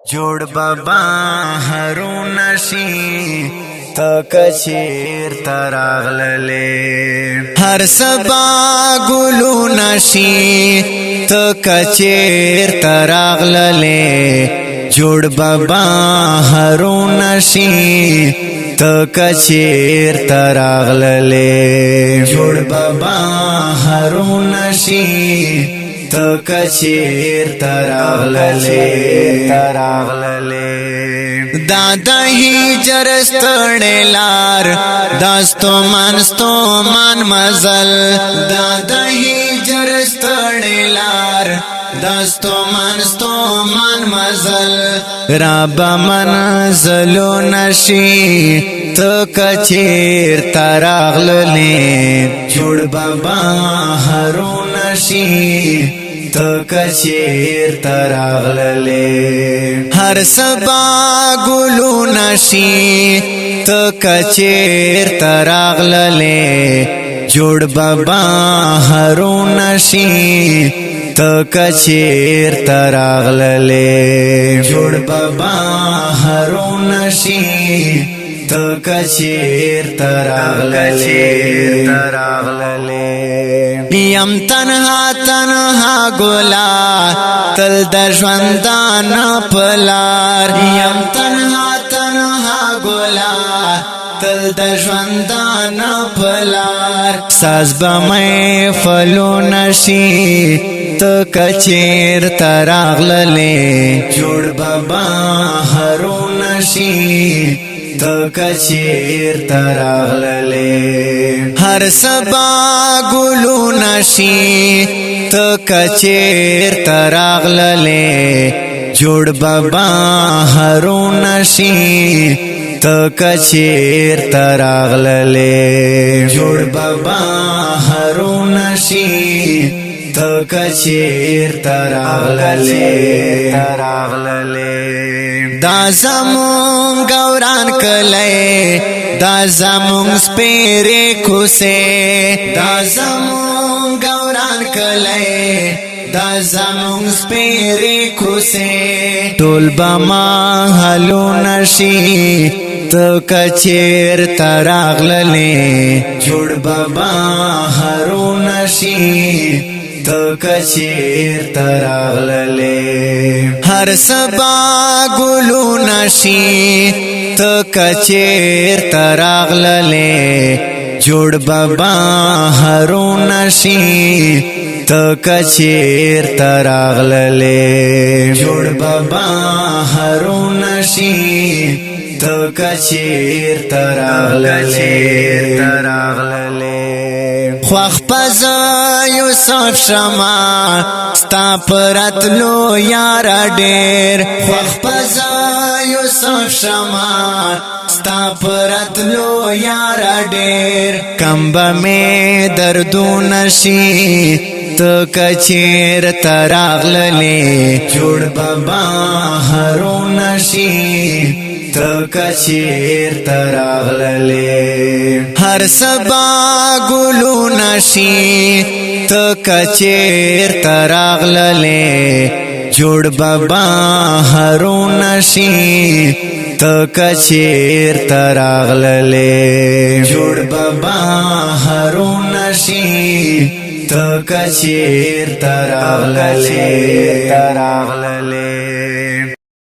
جوړ بابا هرون شي تک چیر تراغللې هر سبا ګلو نشي تک چیر تراغللې جوړ بابا هرون شي تک چیر تراغللې جوړ بابا هرون شي تک چیر تراغللې دادا هجر ستړلار داستو من مزل دادا هجر ستړلار داستو من مزل رب منزلو نشي تک چیر تراغللې جوړ بابا هرون شي تک چیر تراغللې هر سبا ګلو نشي تک چیر تراغللې جوړ بابا هرون شي تک چیر تراغللې جوړ بابا هرون شي تک چیر تراغللې یم تنها ګلا تل د ژوندان پلار یم تنها ګلا تل د ژوندان پلار ساز بمې فلو نشي تک چیر تراغللې جوړ بابا هرون شي تک چیر تراغللې هر سبا ګلو نشي تک چیر تراغللې جوړ بابا هرون شي تک چیر تراغللې جوړ بابا هرون شي تک چیر تراغللې دا زمون گوران کله دا زمون سپیره کوسه دا زمون گوران کله دا زمون سپیره کوسه ټول بما حلو نشي تک چیر تراغللې جوړ بابا هرون شي تک چیر تراغللې هر سبا ګلو نشي تک چیر تراغللې جوړ بابا هرون شي تک چیر تراغللې جوړ بابا هرون شي تک چیر تراغللې خوخ پز یوسف شما ستا پرتلو یار ډیر خوخ پز یوسف شما ستا پرتلو یار ډیر کمب می دردو نشي تک چیر تراغللې جوړ بابا هرون شي تک چیر تراغللې هر سبا ګلو نشي تک چیر تراغللې جوړ بابا هرون شي تک چیر تراغللې جوړ بابا هرون شي تک چیر تراغللې